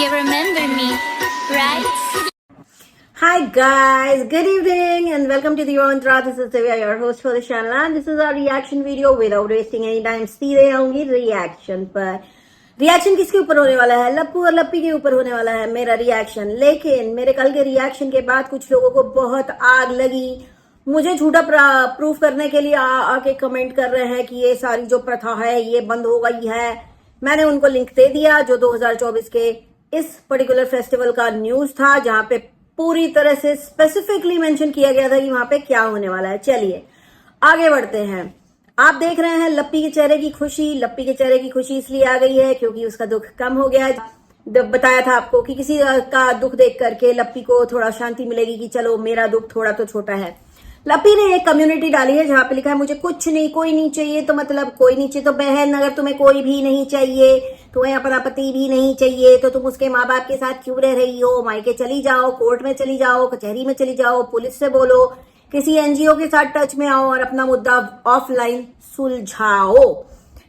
You remember me, right? Hi guys, good evening and welcome to the Yorantra. This is Divya, your host for the channel, and this is our reaction video. Without wasting any time, सीधे आऊंगी reaction पर। Reaction किसके ऊपर होने वाला है? लप्पू और लप्पी के ऊपर होने वाला है मेरा रिएक्शन। लेकिन मेरे कल के रिएक्शन के बाद कुछ लोगों को बहुत आग लगी, मुझे झूठा प्रूफ करने के लिए आके कमेंट कर रहे हैं कि ये सारी जो प्रथा है ये बंद हो गई है। मैंने उनको लिंक दे दिया जो 2024 के इस पर्टिकुलर फेस्टिवल का न्यूज था, जहां पे पूरी तरह से स्पेसिफिकली मेंशन किया गया था कि वहां पे क्या होने वाला है। चलिए आगे बढ़ते हैं। आप देख रहे हैं लप्पी के चेहरे की खुशी। लप्पी के चेहरे की खुशी इसलिए आ गई है क्योंकि उसका दुख कम हो गया। बताया था आपको कि किसी का दुख देख करके लप्पी को थोड़ा शांति मिलेगी कि चलो मेरा दुख थोड़ा तो छोटा है। लप्पी ने एक कम्युनिटी डाली है जहां पे लिखा है मुझे कुछ नहीं, कोई नहीं चाहिए। तो मतलब कोई नहीं चाहिए तो बहन, अगर तुम्हें कोई भी नहीं चाहिए, तुम्हें अपना पति भी नहीं चाहिए, तो तुम उसके माँ बाप के साथ क्यों रह रही हो? मायके चली जाओ, कोर्ट में चली जाओ, कचहरी में चली जाओ, पुलिस से बोलो, किसी एनजीओ के साथ टच में आओ और अपना मुद्दा ऑफलाइन सुलझाओ।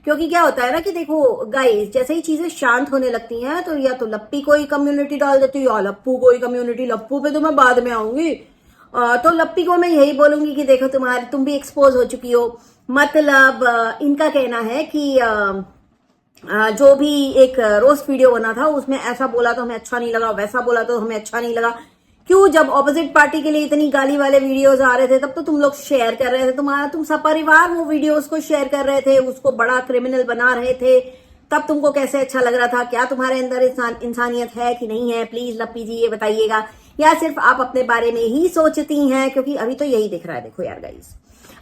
क्योंकि क्या होता है ना कि देखो गाइस, जैसे ही चीजें शांत होने लगती हैं तो या तो लप्पी कोई कम्युनिटी डाल देती है या लप्पू कोई कम्युनिटी। लप्पू पे तो मैं बाद में आऊंगी। तो लप्पी को मैं यही बोलूंगी कि देखो तुम भी एक्सपोज हो चुकी हो। मतलब इनका कहना है कि जो भी एक रोस्ट वीडियो बना था उसमें ऐसा बोला तो हमें अच्छा नहीं लगा, वैसा बोला तो हमें अच्छा नहीं लगा। क्यों? जब ऑपोजिट पार्टी के लिए इतनी गाली वाले वीडियोस आ रहे थे तब तो तुम लोग शेयर कर रहे थे, तुम सपरिवार वो वीडियोस को शेयर कर रहे थे, उसको बड़ा क्रिमिनल बना रहे थे। तब तुमको कैसे अच्छा लग रहा था? क्या तुम्हारे अंदर इंसानियत है कि नहीं है? प्लीज लप्पी जी ये बताइएगा। या सिर्फ आप अपने बारे में ही सोचती हैं? क्योंकि अभी तो यही दिख रहा है। देखो यार गाइस,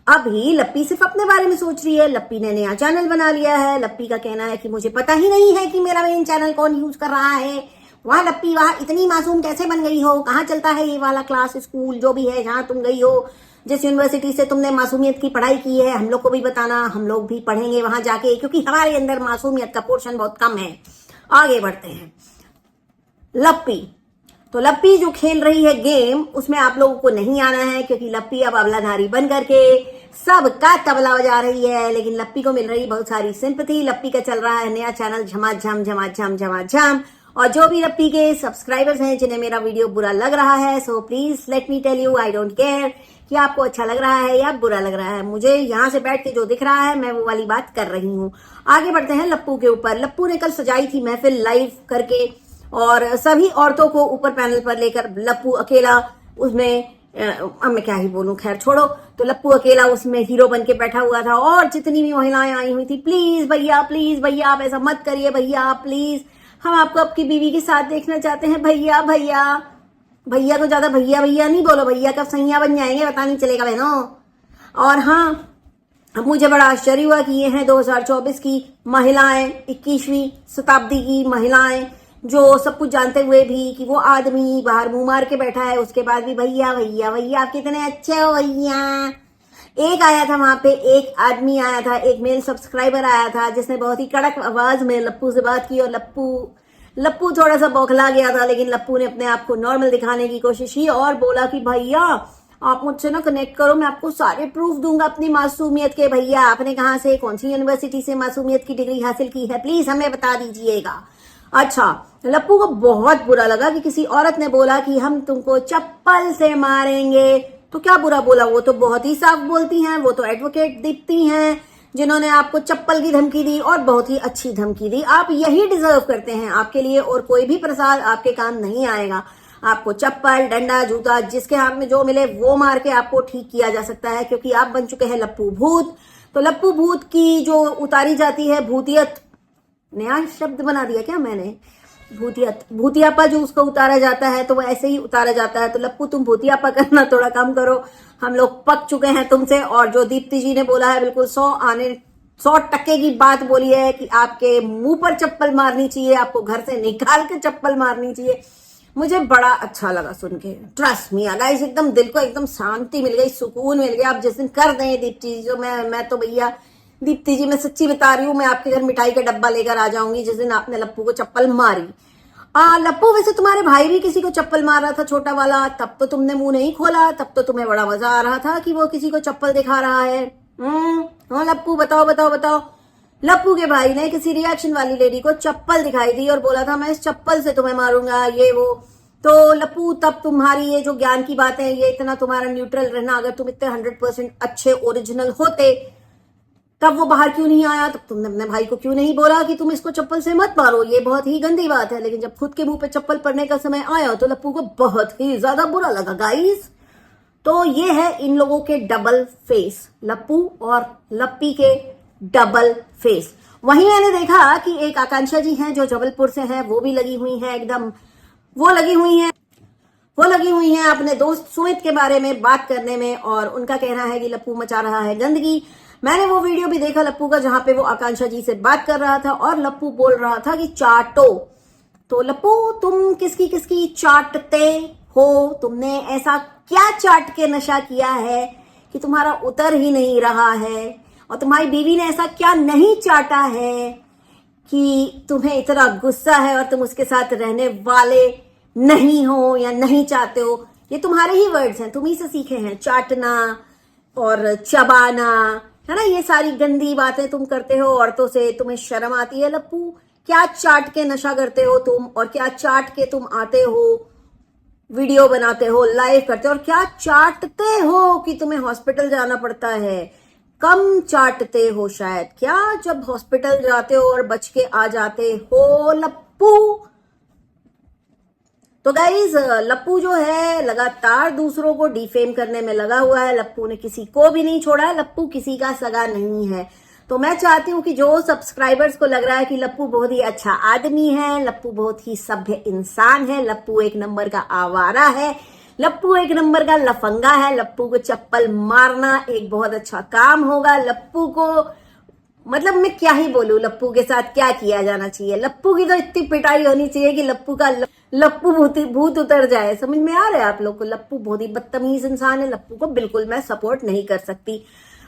अभी लप्पी सिर्फ अपने बारे में सोच रही है। लप्पी ने नया चैनल बना लिया है। लप्पी का कहना है कि मुझे पता ही नहीं है कि मेरा मेन चैनल कौन यूज कर रहा है। वहां लप्पी वहां इतनी मासूम कैसे बन गई हो? कहाँ चलता है ये वाला क्लास, स्कूल जो भी है जहां तुम गई हो, जिस यूनिवर्सिटी से तुमने मासूमियत की पढ़ाई की है, हम लोग को भी बताना, हम लोग भी पढ़ेंगे वहां जाके, क्योंकि हमारे अंदर मासूमियत का पोर्शन बहुत कम है। आगे बढ़ते हैं। लप्पी तो लप्पी जो खेल रही है गेम, उसमें आप लोगों को नहीं आना है क्योंकि लप्पी अब अबलाधारी बन करके सबका तबला बजा रही है। लेकिन लप्पी को मिल रही बहुत सारी सिंपैथी। लप्पी का चल रहा है नया चैनल झमाझम झमाझम झमाझम। और जो भी लप्पी के सब्सक्राइबर्स हैं जिन्हें मेरा वीडियो बुरा लग रहा है, so please let me tell you, I don't care कि आपको अच्छा लग रहा है या बुरा लग रहा है। मुझे यहाँ से बैठ के जो दिख रहा है मैं वो वाली बात कर रही हूँ। आगे बढ़ते हैं लप्पू के ऊपर। लप्पू ने कल सजाई थी महफिल लाइव करके और सभी औरतों को ऊपर पैनल पर लेकर लप्पू अकेला उसमें, अब मैं क्या ही बोलूं, खैर छोड़ो। तो लप्पू अकेला उसमें हीरो बन के बैठा हुआ था और जितनी भी महिलाएं आई हुई थी, प्लीज भैया आप ऐसा मत करिए भैया, प्लीज हम आपको आपकी बीवी के साथ देखना चाहते हैं भैया। भैया तो ज्यादा भैया नहीं बोलो, भैया कब सैया बन जाएंगे पता नहीं चलेगा बहनों। और हाँ, अब मुझे बड़ा आश्चर्य हुआ कि ये हैं 2024 की महिलाएं, 21वीं शताब्दी की महिलाएं, जो सब कुछ जानते हुए भी कि वो आदमी बाहर मुंह मार के बैठा है, उसके बाद भी भैया आप कितने अच्छे हो भैया। एक आया था वहां पे, एक आदमी आया था, एक मेल सब्सक्राइबर आया था जिसने बहुत ही कड़क आवाज में लप्पू से बात की और लप्पू थोड़ा सा बौखला गया था। लेकिन लप्पू ने अपने आप को नॉर्मल दिखाने की कोशिश की और बोला कि भैया आप मुझसे ना कनेक्ट करो, मैं आपको सारे प्रूफ दूंगा अपनी मासूमियत के। भैया आपने कहाँ से, कौन सी यूनिवर्सिटी से मासूमियत की डिग्री हासिल की है, प्लीज हमें बता दीजिएगा। अच्छा, लप्पू को बहुत बुरा लगा कि किसी औरत ने बोला कि हम तुमको चप्पल से मारेंगे। तो क्या बुरा बोला? वो तो बहुत ही साफ बोलती हैं, वो तो एडवोकेट दिखती हैं जिन्होंने आपको चप्पल की धमकी दी और बहुत ही अच्छी धमकी दी। आप यही डिजर्व करते हैं, आपके लिए और कोई भी प्रसाद आपके काम नहीं आएगा। आपको चप्पल, डंडा, जूता, जिसके हाथ में जो मिले वो मार के आपको ठीक किया जा सकता है, क्योंकि आप बन चुके हैं लप्पू भूत। तो लप्पू भूत की जो उतारी जाती है भूतियत, नया शब्द बना दिया क्या मैंने, भूतियापा जो उसको उतारा जाता है तो वो ऐसे ही उतारा जाता है। तो लप्पू तुम भूतियापा करना थोड़ा कम करो, हम लोग पक चुके हैं तुमसे। और जो दीप्ति जी ने बोला है बिल्कुल 100% की बात बोली है कि आपके मुंह पर चप्पल मारनी चाहिए, आपको घर से निकाल के चप्पल मारनी चाहिए। मुझे बड़ा अच्छा लगा सुन के, ट्रस्ट मी गाइस, एकदम दिल को एकदम शांति मिल गई, सुकून मिल गया। आप जिस दिन कर दें दीप्ति जी, जो मैं तो भैया दीप्ति जी मैं सच्ची बता रही हूँ, मैं आपके घर मिठाई का डब्बा लेकर आ जाऊंगी जिस दिन आपने लप्पू को चप्पल मारी। लप्पू वैसे तुम्हारे भाई भी किसी को चप्पल मार रहा था, छोटा वाला, तब तो तुमने मुंह नहीं खोला, तब तो तुम्हें बड़ा मजा आ रहा था कि वो किसी को चप्पल दिखा रहा है। हाँ लप्पू बताओ। लप्पू के भाई ने किसी रिएक्शन वाली लेडी को चप्पल दिखाई दी और बोला था मैं इस चप्पल से तुम्हें मारूंगा, ये वो। तो लप्पू, तब तुम्हारी ये जो ज्ञान की बात है, ये इतना तुम्हारा न्यूट्रल रहना, अगर तुम इतने 100% अच्छे ओरिजिनल होते तब वो बाहर क्यों नहीं आया? तब तुमने अपने भाई को क्यों नहीं बोला कि तुम इसको चप्पल से मत मारो? ये बहुत ही गंदी बात है। लेकिन जब खुद के मुंह पे चप्पल पड़ने का समय आया तो लप्पू को बहुत ही ज्यादा बुरा लगा गाइस। तो ये है इन लोगों के डबल फेस, लप्पू और लप्पी के डबल फेस। वहीं मैंने देखा कि एक आकांक्षा जी हैं जो जबलपुर से हैं, वो भी लगी हुई हैं एकदम, वो लगी हुई हैं अपने दोस्त सुमित के बारे में बात करने में, और उनका कहना है कि लप्पू मचा रहा है गंदगी। मैंने वो वीडियो भी देखा लप्पू का, जहां पे वो आकांक्षा जी से बात कर रहा था और लप्पू बोल रहा था कि चाटो। तो लप्पू, तुम किसकी किसकी चाटते हो? तुमने ऐसा क्या चाट के नशा किया है कि तुम्हारा उतर ही नहीं रहा है? और तुम्हारी बीवी ने ऐसा क्या नहीं चाटा है कि तुम्हें इतना गुस्सा है और तुम उसके साथ रहने वाले नहीं हो या नहीं चाहते हो? ये तुम्हारे ही वर्ड्स हैं, तुम ही से सीखे हैं, चाटना और चबाना, है ना? ये सारी गंदी बातें तुम करते हो औरतों से, तुम्हें शर्म आती है लप्पू? क्या चाट के नशा करते हो तुम, और क्या चाट के तुम आते हो, वीडियो बनाते हो, लाइव करते हो, और क्या चाटते हो कि तुम्हें हॉस्पिटल जाना पड़ता है? कम चाटते हो शायद, क्या जब हॉस्पिटल जाते हो और बच के आ जाते हो लप्पू? तो गाइज, लप्पू जो है लगातार दूसरों को डिफेम करने में लगा हुआ है। लप्पू ने किसी को भी नहीं छोड़ा है, लप्पू किसी का सगा नहीं है। तो मैं चाहती हूं कि जो सब्सक्राइबर्स को लग रहा है कि लप्पू बहुत ही अच्छा आदमी है, लप्पू बहुत ही सभ्य इंसान है, लप्पू एक नंबर का आवारा है, लप्पू एक नंबर का लफंगा है, लप्पू को चप्पल मारना एक बहुत अच्छा काम होगा, लप्पू को, मतलब मैं क्या ही बोलूं, लप्पू के साथ क्या किया जाना चाहिए? लप्पू की तो इतनी पिटाई होनी चाहिए कि लप्पू का लप्पू भूत उतर जाए। समझ में आ रहा है आप लोग को? लप्पू बहुत ही बदतमीज इंसान है, लप्पू को बिल्कुल मैं सपोर्ट नहीं कर सकती।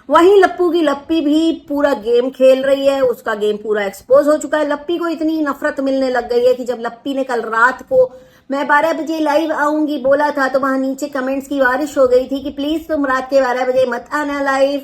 वहीं लप्पू की लप्पी भी पूरा गेम खेल रही है, उसका गेम पूरा एक्सपोज हो चुका है। लप्पी को इतनी नफरत मिलने लग गई है कि जब लप्पी ने कल रात को मैं 12 बजे लाइव आऊंगी बोला था, तो वहां नीचे कमेंट्स की बारिश हो गई थी कि प्लीज तुम रात के 12 बजे मत आना लाइव,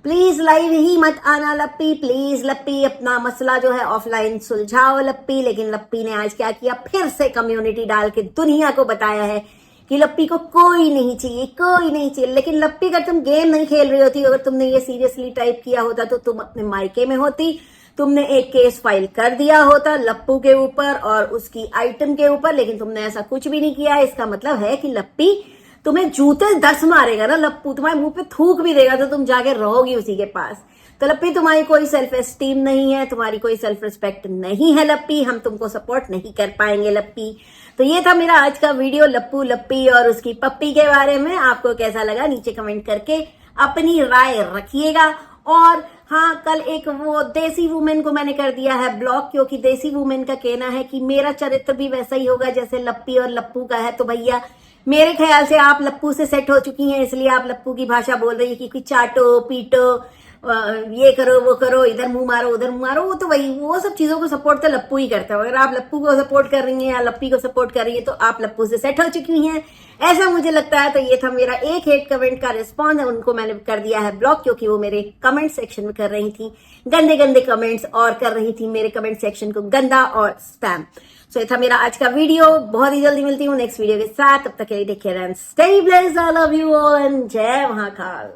प्लीज लाइव ही मत आना लप्पी, प्लीज लप्पी अपना मसला जो है ऑफलाइन सुलझाओ लप्पी। लेकिन लप्पी ने आज क्या किया, फिर से कम्युनिटी डाल के दुनिया को बताया है कि लप्पी को कोई नहीं चाहिए, कोई नहीं चाहिए। लेकिन लप्पी, अगर तुम गेम नहीं खेल रही होती, अगर तुमने ये सीरियसली टाइप किया होता तो तुम अपने मायके में होती, तुमने एक केस फाइल कर दिया होता लप्पू के ऊपर और उसकी आइटम के ऊपर, लेकिन तुमने ऐसा कुछ भी नहीं किया। इसका मतलब है कि लप्पी तुम्हें जूते 10 मारेगा ना लप्पू, तुम्हारे मुंह पे थूक भी देगा तो तुम जाके रहोगी उसी के पास। तो लप्पी, तुम्हारी कोई सेल्फ एस्टीम नहीं है, तुम्हारी कोई सेल्फ रिस्पेक्ट नहीं है लप्पी, हम तुमको सपोर्ट नहीं कर पाएंगे लप्पी। तो ये था मेरा आज का वीडियो लप्पू, लप्पी और उसकी पप्पी के बारे में। आपको कैसा लगा नीचे कमेंट करके अपनी राय रखिएगा। और हाँ, कल एक वो देसी वुमेन को मैंने कर दिया है ब्लॉक, क्योंकि देसी वुमेन का कहना है कि मेरा चरित्र भी वैसा ही होगा जैसे लप्पी और लप्पू का है। तो भैया, मेरे ख्याल से आप लप्पू से सेट हो चुकी हैं, इसलिए आप लप्पू की भाषा बोल रही है कि चाटो पीटो, ये करो वो करो, इधर मुंह मारो उधर मुंह मारो। वो तो वही, वो सब चीजों को सपोर्ट तो लप्पू ही करता है। अगर आप लप्पू को सपोर्ट कर रही हैं या लप्पी को सपोर्ट कर रही है तो आप लप्पू से सेट हो चुकी हैं, ऐसा मुझे लगता है। तो ये था मेरा एक हेट कमेंट का रिस्पॉन्स, उनको मैंने कर दिया है ब्लॉक, क्योंकि वो मेरे कमेंट सेक्शन में कर रही थी गंदे गंदे कमेंट्स और कर रही थी मेरे कमेंट सेक्शन को गंदा और स्पैम। सो ये था मेरा आज का वीडियो। बहुत ही जल्दी मिलती हूँ नेक्स्ट वीडियो के साथ, तब तक के लिए take care and stay blessed. I love you all and जय महाकाल।